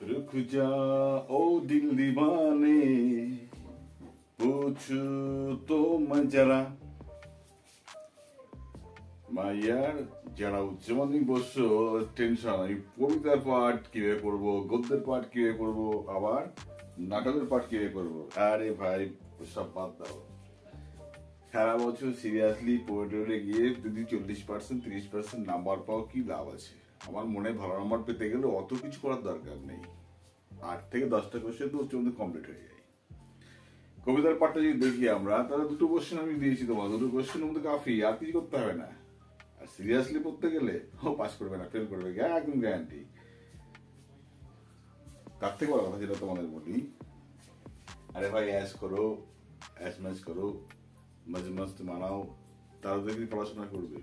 रुक जा ओ दिल दीवाने पूछू तो मैं जरा মাইয়ার যারা উচ্চ মাধ্যমিক বসছ টেনশন আমি কবিতার পাঠ কিভাবে করবো, গদ্যের পাঠ কিভাবে করবো, আবার নাটকের পাঠ কিভাবে করবো। আরে ভাই সব বাদ দাও। সারা বছর সিরিয়াসলি পোয়েট্রি গিয়ে যদি 40% 30% নাম্বার পাও কি লাভ আছে? আমার মনে ভালো নাম্বার পেতে গেলে অত কিছু করার দরকার নেই। 8 থেকে 10টা কোশ্চেন তো উচ্চ মাধ্যমিক কমপ্লিট হয়ে যায়। কবিতার পাঠটা যদি দেখি আমরা, তাহলে 2টো কোশ্চেন আমি দিয়েছি তোমার, 2টো কোশ্চেনের মধ্যে কাফি, আর কিছু করতে হবে না। আর সিরিয়াসলি পড়তে গেলে ও পাস করবে না, ফেল করবে, একদম গ্যারান্টি। তার থেকে বড় কথা যেটা তোমাদের বলি, আরে ভাই অ্যাশ করো, অ্যাশ ম্যাচ করো, মাঝে মাঝে মানাও, তারা দেখি পড়াশোনা করবে।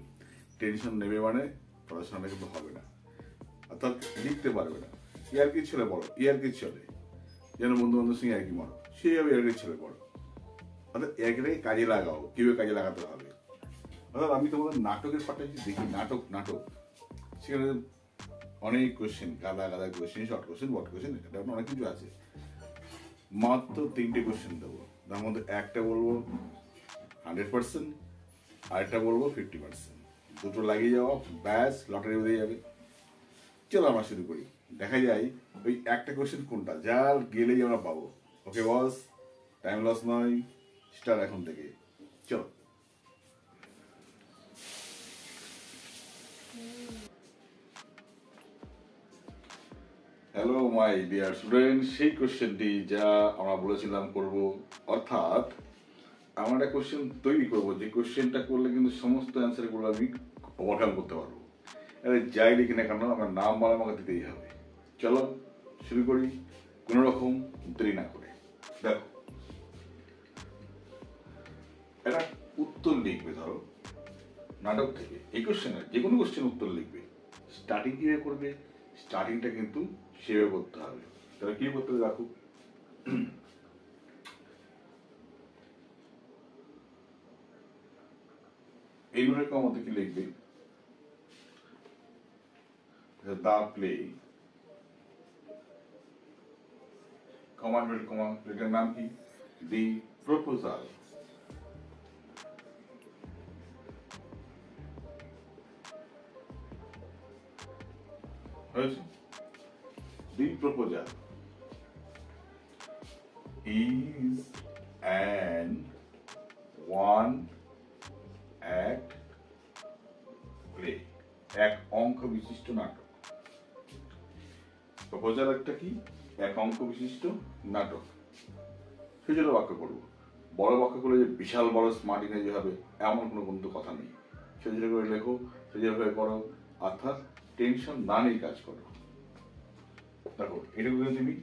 টেনশন নেবে মানে পড়াশোনাটা কিন্তু হবে না, অর্থাৎ লিখতে পারবে না। ইয়ার্কি ছেলে বড়, ইয়ার্কি ছেলে যেন বন্ধু বান্ধব সঙ্গে ইয়ার্কি মারো, সেইভাবে ইয়ার্কি ছেলে বড়। অর্থাৎ ইয়ার্কিটাকে কাজে লাগাও, কিভাবে কাজে লাগাতে হবে। অর্থাৎ আমি তোমাদের নাটকের পাঠটা দেখি, নাটক সেখানে অনেক কোশ্চেন, গাদা কোশ্চেন, শর্ট কোশ্চেন, বট কোশ্চেন, এটা অনেক কিছু আছে। মাত্র 3টে কোশ্চেন দেবো, তার মধ্যে একটা বলবো 100%, আরেকটা বলবো 50%। দুটো লাগিয়ে যাওয়া, ব্যাস লটারি বেরিয়ে যাবে। চলো আমরা শুরু করি, দেখা যায় ওই একটা কোশ্চেন কোনটা, যার গেলেই আমরা পাবো। ওকে বস, টাইম লস নয়, স্টার্ট এখন থেকে, চলো। হ্যালো মাই ডিয়ার স্টুডেন্ট, সেই কোশ্চেনটি যা আমরা বলেছিলাম করব, অর্থাৎ আমরা একটা কোশ্চেন তৈরি করবো, যে কোশ্চেনটা করলে কিন্তু সমস্ত অ্যান্সারগুলো আমি ওভারকাম করতে পারবো। আরে যাই লিখি না কেন, আমার নাম বলা আমাকে দিতেই হবে। চলো শুরু করি কোনো রকম দেরি না করে। দেখো, একটা উত্তর লিখবে, ধরো নাটক থেকে এই কোশ্চেনের যে কোনো কোশ্চেন উত্তর লিখবে। স্টার্টিং কিভাবে করবে, স্টার্টিংটা কিন্তু সেভাবে করতে হবে। তাহলে কি করতে হবে দেখো, এইভাবে কমাতে কি লিখবে, দা প্লে, কমান্ডেড কমা, প্লেটার নাম কি, দি প্রপোজাল। হয়েছে? The proposal is an one act play, এক অঙ্ক বিশিষ্ট নাটক। প্রপোজাল একটা কি, এক অঙ্ক বিশিষ্ট নাটক। সেজন্য বাক্য করবো। বড় বাক্য করলে যে বিশাল বড় স্মার্ট ইংরেজি হবে এমন কোনো কিন্তু কথা নেই। সেজন্য করে লেখো, সেজন্য করো, অর্থাৎ টেনশন না নিয়ে কাজ করো। দেখো এটুকু তুমি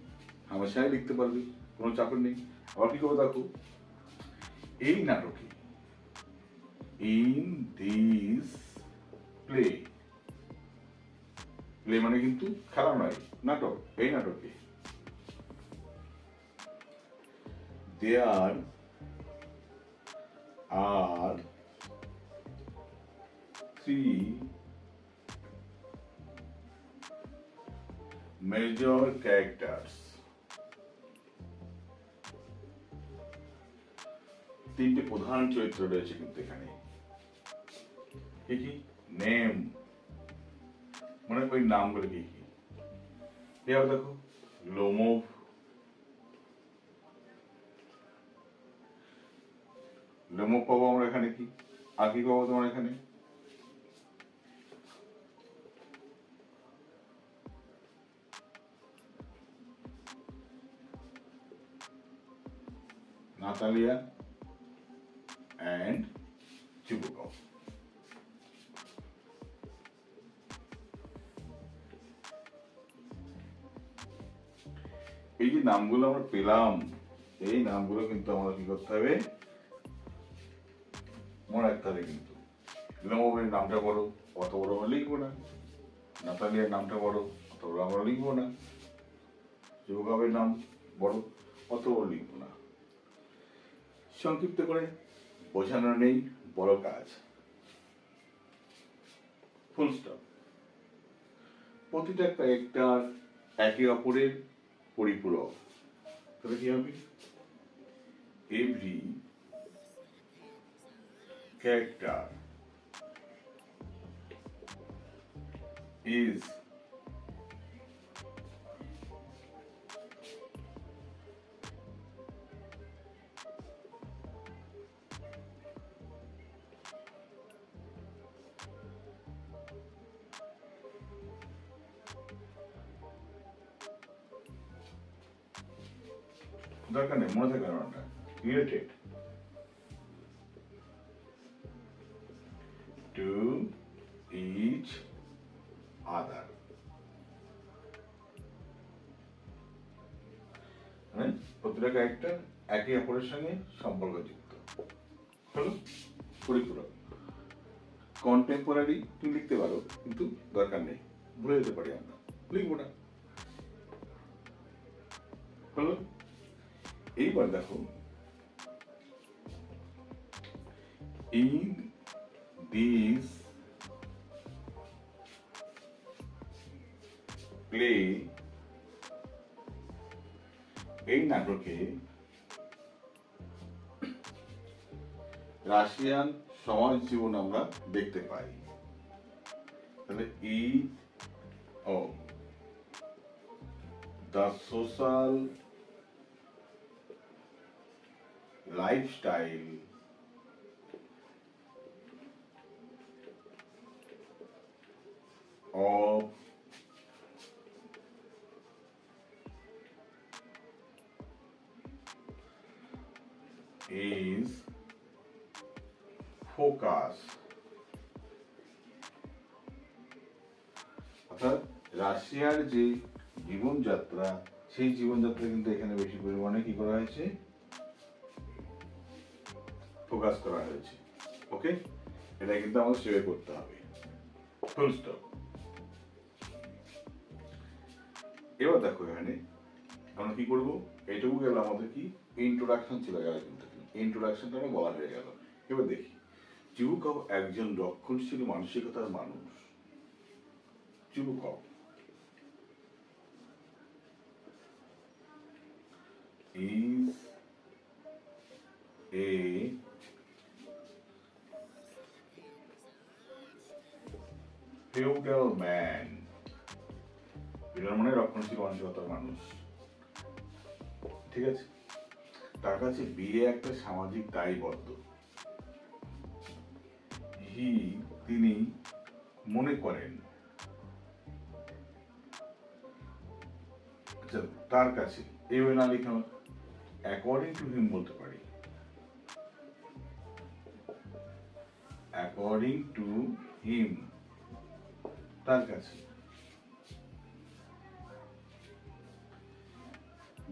হামেশাই লিখতে পারবে, কোনো চাপের নেই। আবার কি করবে দেখো, এই নাটকে, ইন দিস প্লে, প্লে মানে কিন্তু খেলা নয়, নাটক, এই নাটকে দেয়ার আর 3 major characters, 3টে প্রধান চরিত্র রয়েছে কিন্তু এখানে। কি কি? নেম, মনে ওই নামগুলো কি কি? এবার দেখো, লোমোভ, লোমোভ পাবো আমরা এখানে, কি আর কি পাবো তোমার এখানে, নাতালিয়া and Chibukov। এই যে নামগুলো আমরা পেলাম, এই নামগুলো কিন্তু আমাদের কি করতে হবে, মনে রাখতে হবে। কিন্তু লোমোভের নামটা বড়, অত বড় আমরা লিখবো না। নাতালিয়ার নামটা বড়, অত বড় আমরা লিখবো না। চিবুকভের নাম বড়, অত বড় লিখবো না। সংক্ষিপ্ত করে বোঝানো নেই বড় কাজ, ফুল স্টপ। প্রতিটা ক্যারেক্টার একে অপরের পরিপূরক, তাহলে কি হবে? এভরি ক্যারেক্টার ইজ দরকার নেই, মনে থাকে না, রিলেটেড টু ইচ আদার, মানে প্রতিটা ক্যারেক্টার একে অপরের সঙ্গে সম্পর্কযুক্ত হলো পরিপূরক। কন্টেম্পোরারি তুমি লিখতে পারো, কিন্তু দরকার নেই, ভুলে যেতে পারি আমরা, লিখবো না হলো। এইবার দেখো, in this play, এই নাটকে রাশিয়ান সমাজ জীবন আমরা দেখতে পাই। তাহলে the social lifestyle of is focus, অর্থাৎ রাশিয়ার যে জীবনযাত্রা, সেই জীবনযাত্রা কিন্তু এখানে বেশি পরিমাণে কি করা হয়েছে, ফোকাস করা হয়েছে। ওকে, এটা কিন্তু আমাদের সেভ করতে হবে, ফুল স্টপ। এবার দেখো এখানে আমরা কি করবো, এটুকু গেল আমাদের কি ইন্ট্রোডাকশন ছিল, ইন্ট্রোডাকশনটা আমরা বলা হয়ে গেল। এবার দেখি, চিবুকভ একজন রক্ষণশীল মানসিকতার মানুষ। চিবুকভ is a feudal man, feudal মানে রক্ষণশীল মানসিকতার মানুষ, ঠিক আছে। তার কাছে বিয়ে একটা সামাজিক দায়বদ্ধ। তিনি মনে করেন, তার কাছে এই না লিখে অ্যাকর্ডিং টু হিম বলতে পারি, অ্যাকর্ডিং টু হিম, তার কাছে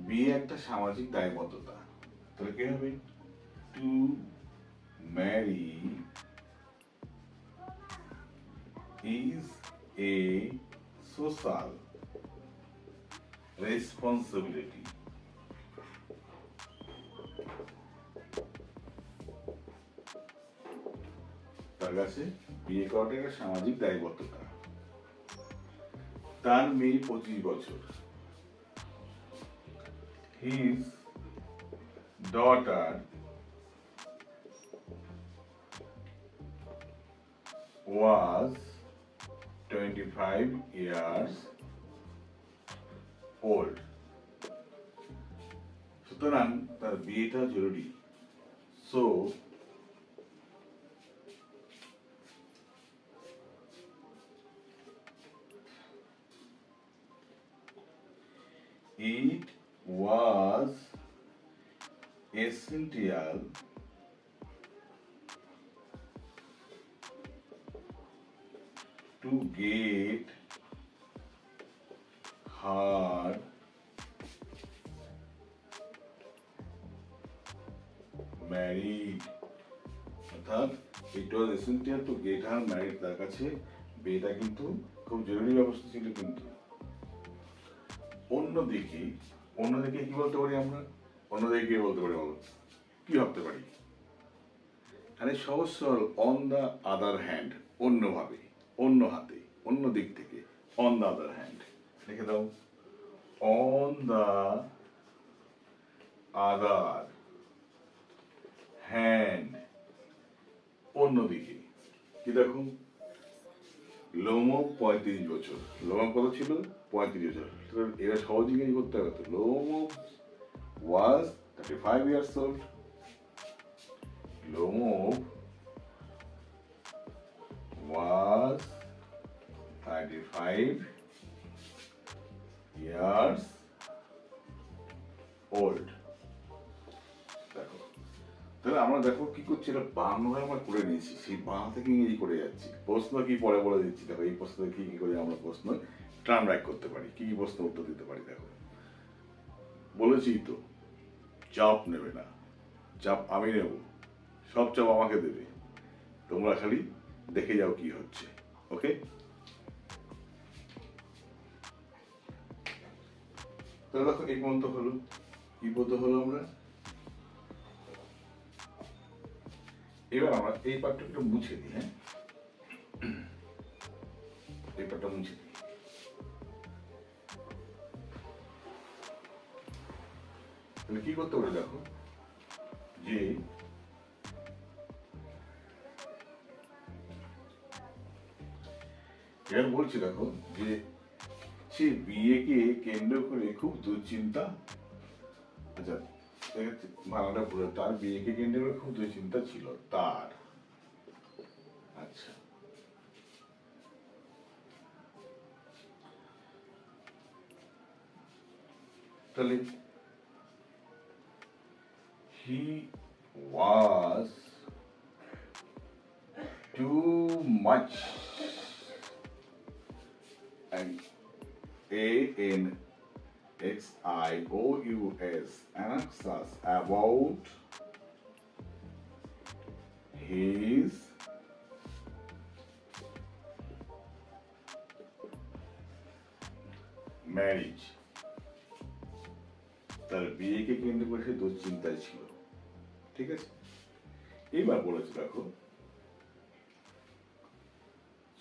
বিয়ে একটা সামাজিক দায়বদ্ধতা। তাহলে কি হবে, to marry is a social responsibility. তার কাছে বিয়ে করাটা একটা সামাজিক দায়বদ্ধতা। তার মেয়ে 25 বছর। His daughter was 25 years old. সুতরাং তার বিয়েটা জরুরি। So it was essential to get her married, অর্থাৎ it was essential to get her married, তার কাছে বিয়েটা কিন্তু খুব জরুরি ব্যবস্থা ছিল। কিন্তু অন্যদিকে কি বলতে পারি আমরা, অন্যদিকে কি বলতে পারি, বলো কি ভাবতে পারি, আরে সহজ সরল, অন দা আদার হ্যান্ড, অন্যভাবে, অন্য হাতে, অন্য দিক থেকে, অন দা আদার হ্যান্ড লিখে দাও। on the other hand, অন্যদিকে কি দেখো, লোমব 35 বছর, লোমব কত ছিল 35 বছর, এরা সহজে ইংরেজি করতে হবে তো। লোমব was 35 years old. লোমব was 35 years old. দেখো, তাহলে আমরা দেখো কি করছি, এটা বাংলায় আমরা করে নিয়েছি, সেই বাংলা থেকে ইংরেজি করে যাচ্ছি। প্রশ্ন কি পরে বলে দিচ্ছি, দেখো এই প্রশ্ন কি কি করে আমরা প্রশ্ন টার্ন রাইট করতে পারি, কি কি প্রশ্ন উত্তর দিতে পারি। দেখো বলেছি তো, চাপ নেবে না, চাপ আমি নেব, সব চাপ আমাকে দেবে, তোমরা খালি দেখে যাও কি হচ্ছে। ওকে, তাহলে দেখো এই পর্যন্ত হলো, কি পর্যন্ত হলো আমরা। এবার আমরা এই পার্টটা একটু মুছে দিই। হ্যাঁ, এই পার্টটা মুছে দিই। তাহলে কি করতে পারি দেখো, যে এবার বলছি দেখো, যে সে বিয়েকে কেন্দ্র করে খুব দুশ্চিন্তা, আচ্ছা বাংলাটা পুরো, তার বিয়েকে কেন্দ্র করে খুব দুশ্চিন্তা ছিল তার। আচ্ছা, তাহলে he was too much and anxious about his marriage. তার বিয়েকে কেন্দ্র করে সে দুশ্চিন্তায় ছিল। ঠিক আছে, এইবার বলেছে দেখো,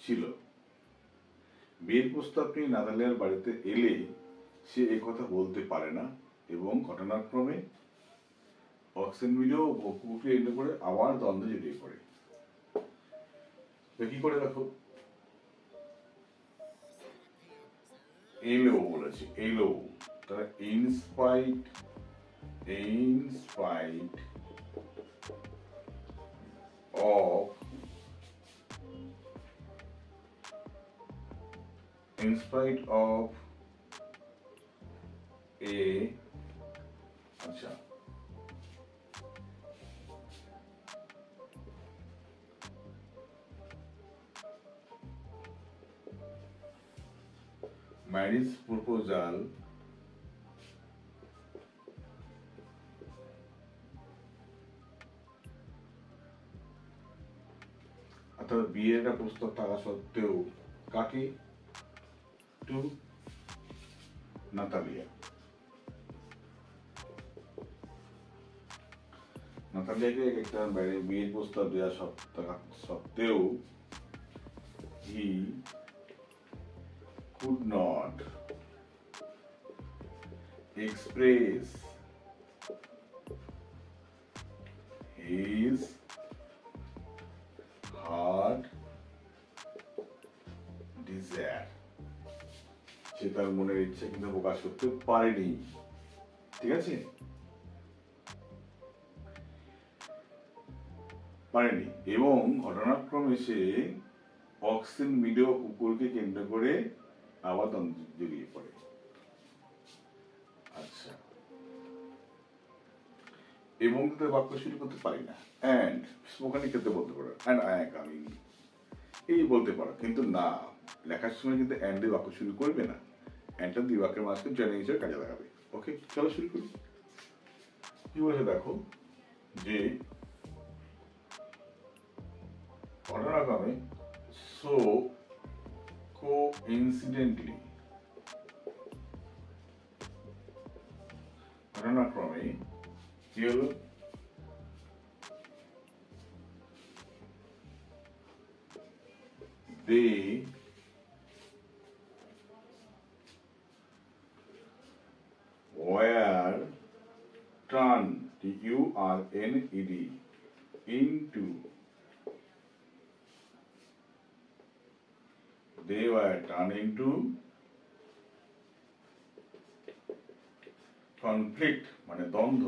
ছিল বিয়ের প্রস্তাব নিয়ে নাতালিয়ার বাড়িতে এলে সে কথা বলতে পারে না এবং ঘটনাক্রমে অক্সেনভিলেও কুকুরকে কেন্দ্র করে আবার দ্বন্দ্বে জড়িয়ে পড়ে। কি করে দেখো, এলো বলেছে, এলো, তারা ইনস্পাইট of a আচ্ছা marriage proposal অর্থাৎ বিয়ের একটা প্রস্তাব থাকা সত্ত্বেও কাকে, টু নাতালিয়াকে একটা বিয়ের প্রস্তাব দেওয়া সত্ত্বেও he could not express his heart desire. সে তার মনের ইচ্ছা কিন্তু প্রকাশ করতে পারেনি। ঠিক আছে, পারেনি, এবং ঘটনাক্রমে সে অক্সিন মিডো কুকুরকে কেন্দ্র করে আবার দ্বন্দ্বে জড়িয়ে পড়ে। আচ্ছা, এবং বাক্য শুরু করতে পারি না, অ্যান্ড স্পোকেন ক্ষেত্রে বলতে পারো অ্যান্ড আই এম কামিং, এই বলতে পারো, কিন্তু না, লেখার সময় কিন্তু অ্যান্ড দিয়ে বাক্য শুরু করবে না, অ্যান্ডটা দুই বাক্যের মাঝখানে জয়েনিং হিসেবে কাজে লাগাবে। ওকে, চলো শুরু করি। কি বলেছে দেখো, যে ঘটনাক্রমে so coincidentally, ঘটনাক্রমে কি হলো, they URNED, into. They were turned into conflict, মানে দ্বন্দ্ব,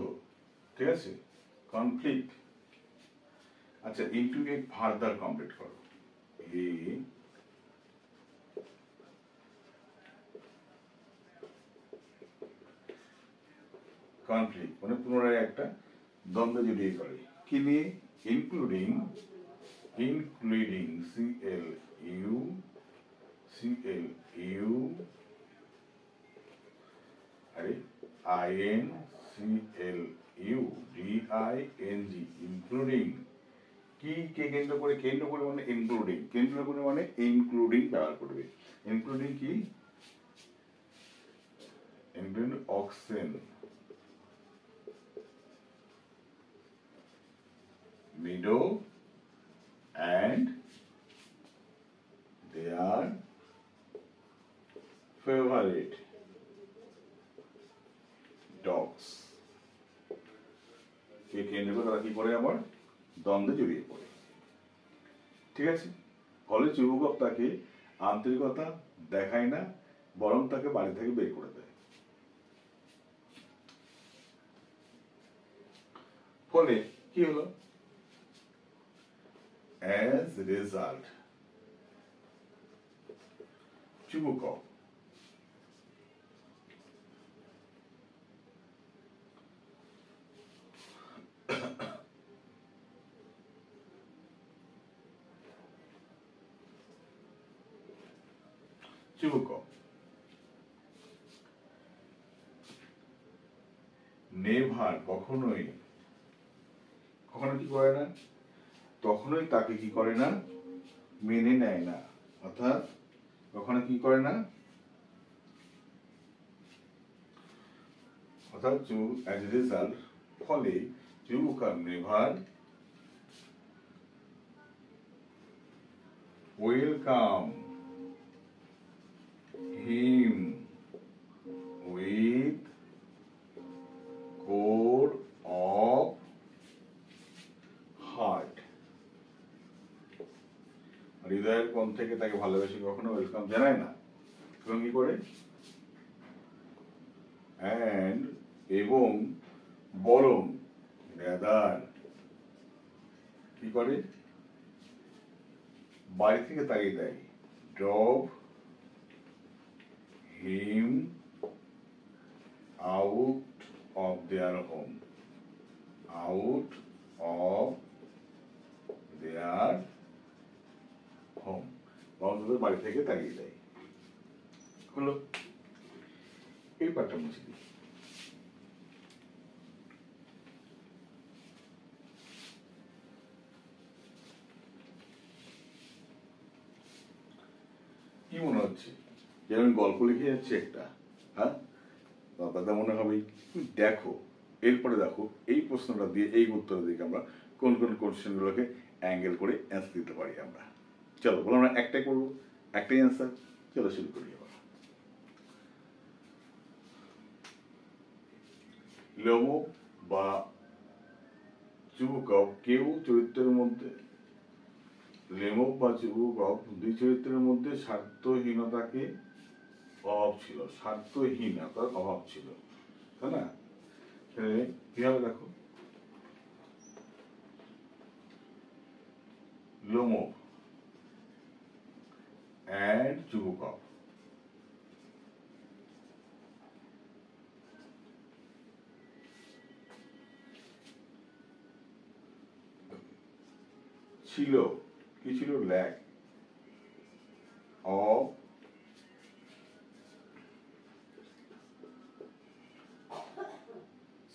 ঠিক আছে, conflict। আচ্ছা, into কে ফার্দার কমপ্লিট করো, এ কনফ্লিক্ট মানে পুনরায় একটা দ্বন্দ্ব জড়িয়ে করে, কি নিয়ে? ইনক্লুডিং CLU আরে INCLUDING, ইনক্লুডিং কি কে কেন্দ্র করে? কেন্দ্র করে মানে ইনক্লুডিং, কেন্দ্র করে মানে ইনক্লুডিং ব্যবহার করবে। ইনক্লুডিং কি? Including oxen, meadow and their favorite dogs, কে কেন্দ্র করে তারা কি করে? আবার দ্বন্দ্বে জড়িয়ে পড়ে, ঠিক আছে। ফলে যুবক তাকে আন্তরিকতা দেখায় না, বরং তাকে বাড়ি থেকে বের করে দেয়। ফলে কি হলো? As a result, যুবক নেভার কখনোই কি করে না? তখনই তাকে কি করে না? মেনে নেয় না, অর্থাৎ কখনো কি করে না? অর্থাৎ অ্যাজ এ রেজাল্ট, ফলে যুবকার never welcome him with core of heart, হৃদয়ের কোণ থেকে তাকে ভালোবেসে কখনো ওয়েলকাম জানায় না, এবং কি করে? এবং বরং রাদার কি করে? বাড়ি থেকে তাড়িয়ে দেয়, drove him out of their home, বাড়ি থেকে তাড়িয়ে দেয়। হলো, এই পাঠটা মুছে দিই। কি মনে হচ্ছে? যেমন গল্প লিখে যাচ্ছে একটা, হ্যাঁ, দাদা মনে হবে। দেখো, এরপরে দেখো এই প্রশ্নটা দিয়ে, এই উত্তর দিকে আমরা কোন কোন কোশ্চেনগুলোকে অ্যাঙ্গেল করে অ্যান্সার দিতে পারি আমরা। চলো, বলো, আমরা একটাই করবো, একটাই অ্যান্সার। চলো শুরু করি আবার। লোমক বা যুবক কেউ চরিত্রের মধ্যে, লেমক বা যুবক দুই চরিত্রের মধ্যে স্বার্থহীনতাকে অভাব ছিল, স্বার্থহীনতার অভাব ছিল, তাই না? কিভাবে দেখো, লোমক and যুবক ছিল, কি ছিল? Lack of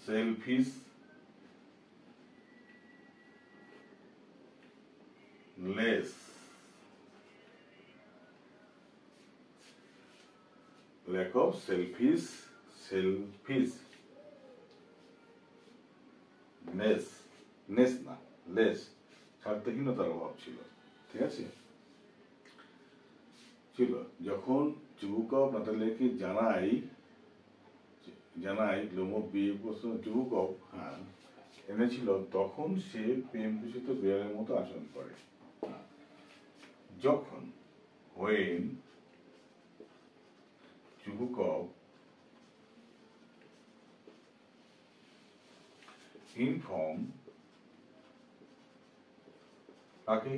selfishness, lack of selfishness না, লেস, স্বার্থহীনতার অভাব ছিল, ঠিক আছে, ছিল। যখন যুবক নাতালিয়াকে জানাই লোমক বিয়ে করছে, যুবক, হ্যাঁ, এনেছিল তখন সে প্রেম দূষিত বিড়ালের মতো আচরণ করে। যখন when Chubukov informed তাকে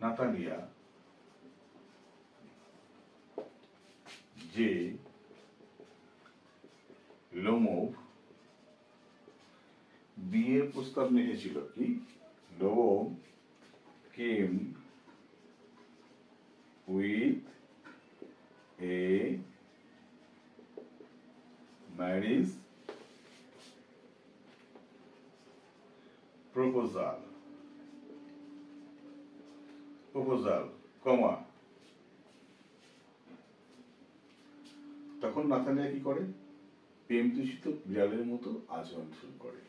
নাতালিয়া যে লোমোভ বিয়ের প্রস্তাব নিয়েছিল কি Lomov came with a marriage proposal কমা তখন নাথানিয়া কি করে প্রেম দূষিত বিড়ালের মতো আচরণ শুরু করে।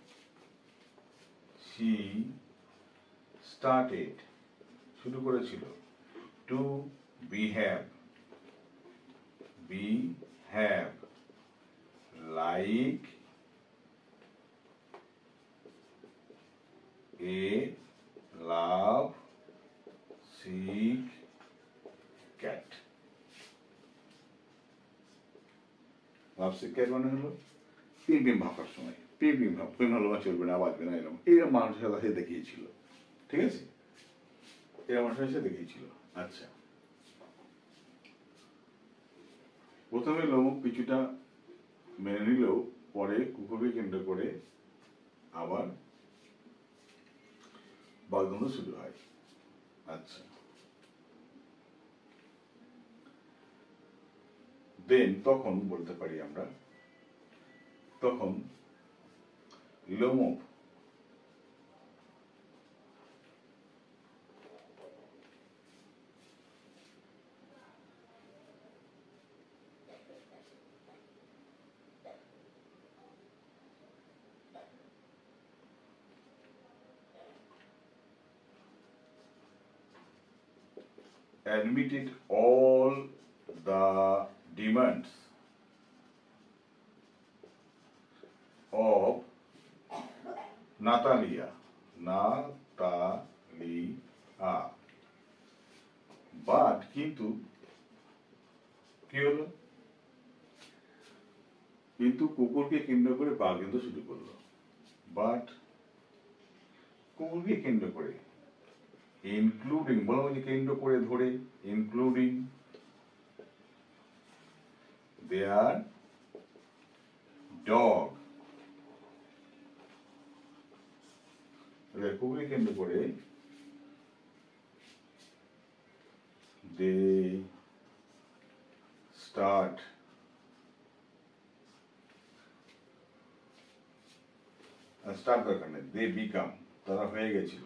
she started শুরু করেছিল to behave like a love sick cat। Love sick cat মানে হলো প্রেম ভাবার সময় প্রেম ভালোবাসা চলবে না বাঁচবে না এরকম মানুষের সাথে দেখিয়েছিল। ঠিক আছে, এরা মানুষের সাথে দেখিয়েছিল। আচ্ছা, প্রথমে লোমক কিছুটা মেনে নিলেও পরে কুকুরকে কেন্দ্র করে আবার বাগদন্ড শুরু হয়। আচ্ছা, দেন তখন বলতে পারি আমরা তখন লোমক admitted all the demands of Natalia but কিন্তু কি হলো কিন্তু কুকুরকে কেন্দ্র করে বাগদন্ড শুরু করলো। বাট কুকুরকে কেন্দ্র করে ইনক্লুডিং বলা হয়েছে কেন্দ্র করে ধরে ইনক্লুডিং দেয়ার ডগ কুকুরকে কেন্দ্র করে দে স্টার্ট দরকার নেই দে বিকাম তারা হয়ে গেছিল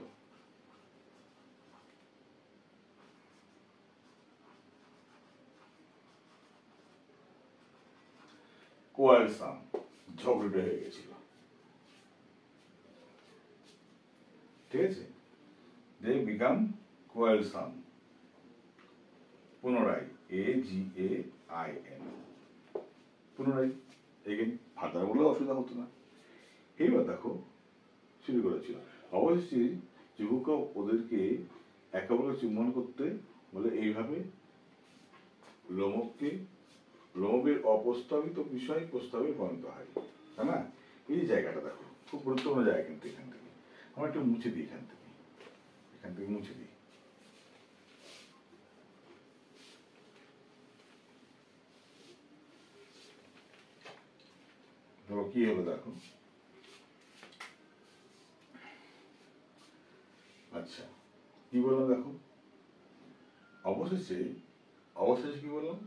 কোয়ালসাম ঝগড়ে হয়ে গেছিল। ঠিক আছে, দে বিকাম কোয়ালসাম পুনরায় AGAIN পুনরায় এগেন ফাদার বলে অসুবিধা হতো না। এইবার দেখো শুরু করেছিল অবশ্যই যুবক ওদেরকে একেবারে চুম্বন করতে বলে এইভাবে লোমবের অপ্রস্তাবিত বিষয় প্রস্তাবে পরিণত হয়, তাই না? এই জায়গাটা দেখো খুব গুরুত্বপূর্ণ জায়গা কিন্তু এখান থেকে আমরা একটু মুছে দিই এখান থেকে মুছে দিই। কি হলো দেখো, আচ্ছা কি বললাম দেখো অবশেষে কি বললাম,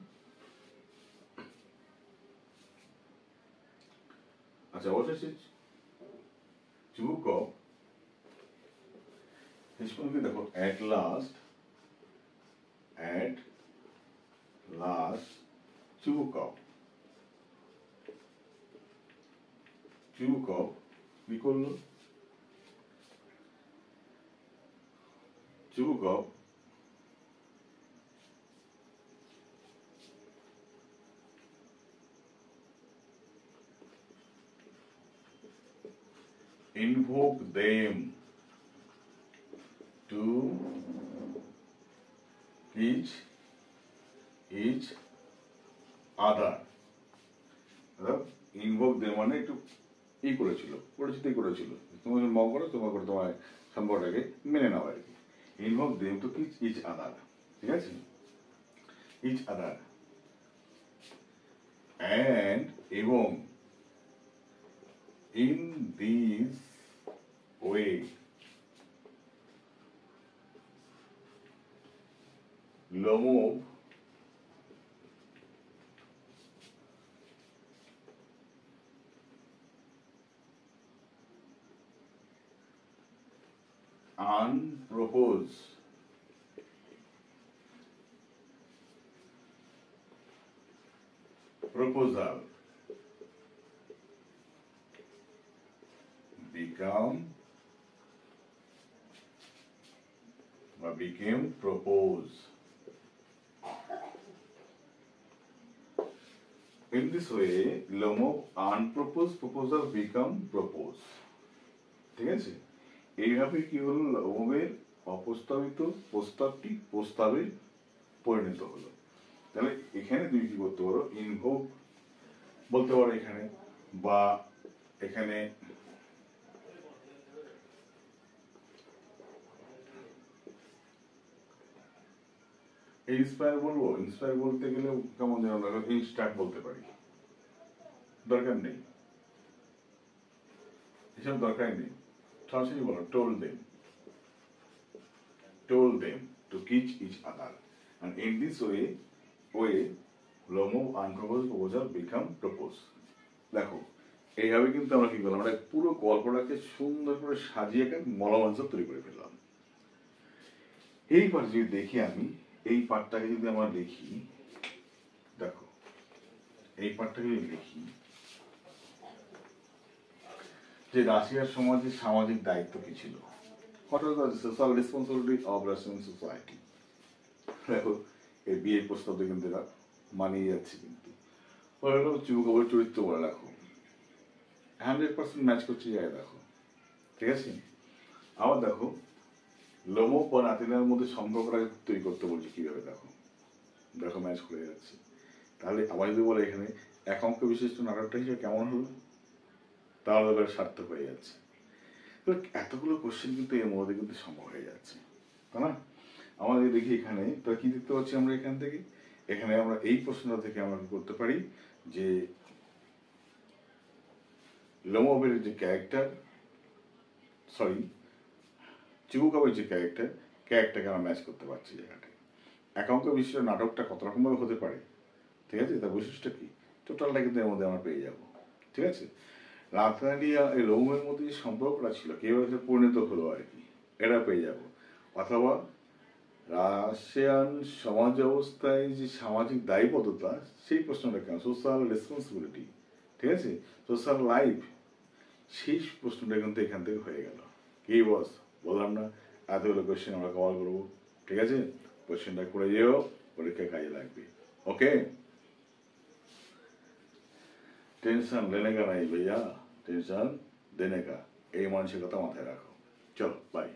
আচ্ছা অবশেষে চুবুকভ কি দেখো at last চুবুকভ কি করলো Chubukov invoke them to each other. Invoke they মানে একটু করেছিল, পরিচিতি করেছিল, তোমার মগ করো তোমার করে তোমার সম্পর্কটাকে মেনে নাও আর কি। Invoke them to kiss each other, ঠিক আছে, ইচ আদার অ্যান্ড এবং in this way Lomov unproposed proposal became proposed. In this way, Lomov unproposed proposal become proposed. ঠিক আছে, এইভাবে কি হলো, লোমোভের অপ্রস্তাবিত প্রস্তাবটি প্রস্তাবে পরিণত হলো। তাহলে এখানে তুমি কি করতে পারো, ইনভোক বলতে পারো এখানে, বা এখানে ইন্সপায়ার বলবো, ইন্সপায়ার বলতে গেলে কেমন যেন লাগে, ইনস্টার্ট বলতে পারি, দরকার নেই, এসব দরকার নেই, সরাসরি বলো told them to kiss each other and in this way Lomov unproposed proposal become proposed. দেখো এইভাবে কিন্তু আমরা কি করলাম, আমরা পুরো গল্পটাকে সুন্দর করে সাজিয়ে একটা মলমাঞ্চ তৈরি করে ফেললাম। এইবার যদি দেখি আমি এই পাঠটাকে যদি আমরা দেখি, দেখো এই পাঠটাকে যদি দেখি যে রাশিয়ার সমাজে সামাজিক দায়িত্ব কি ছিল, social responsibility of Russian society. দেখো এই বিয়ের প্রস্তাব কিন্তু এরা মানিয়ে যাচ্ছে, কিন্তু যুবকবর চরিত্র বলে রাখো 100% ম্যাচ করছে যায়, দেখো ঠিক আছে। আবার দেখো লোমো বা নাতিনার মধ্যে সম্পর্কটাকে তৈরি করতে বলছে কিভাবে, দেখো দেখো ম্যাচ করে যাচ্ছে। তাহলে আবার যদি বলে এখানে একাঙ্ক বিশিষ্ট নাটকটা হিসেবে কেমন হলো, তাহলে সার্থক হয়ে যাচ্ছে। তো এতগুলো কোশ্চেন কিন্তু এর মধ্যে কিন্তু সম্ভব হয়ে যাচ্ছে, তাই না? আমাদের দেখি এখানে তো কি দেখতে পাচ্ছি আমরা, এখান থেকে এখানে আমরা এই প্রশ্নটা থেকে আমরা কি করতে পারি যে লোমোভের যে ক্যারেক্টার, সরি চিবুকাবের যে ক্যারেক্টারকে আমরা ম্যাচ করতে পারছি জায়গাটায়। একাঙ্ক বিশিষ্ট নাটকটা কত রকমভাবে হতে পারে, ঠিক আছে, তার বৈশিষ্ট্য কি, টোটালটা কিন্তু এর মধ্যে আমরা পেয়ে যাব, ঠিক আছে। রাতানিয়া এই লোমের মধ্যে যে সম্পর্কটা ছিল কিভাবে পরিণত হলো আর কি, এটা পেয়ে যাব। অথবা রাশিয়ান সমাজ ব্যবস্থায় যে সামাজিক দায়বদ্ধতা সেই প্রশ্নটা কেন, সোশ্যাল রেসপন্সিবিলিটি, ঠিক আছে, সোশ্যাল লাইফ, সেই প্রশ্নটা কিন্তু এখান থেকে হয়ে গেল। কি বস বললাম না, এতগুলো কোয়েশ্চেন আমরা কভার করবো, ঠিক আছে। কোয়েশ্চেনটা করে যেও, পরীক্ষায় কাজে লাগবে। ওকে, টেনশন लेने का नहीं भैया, टेंशन देने का, এই মানসিকতা মাথায় রাখো। চলো বাই।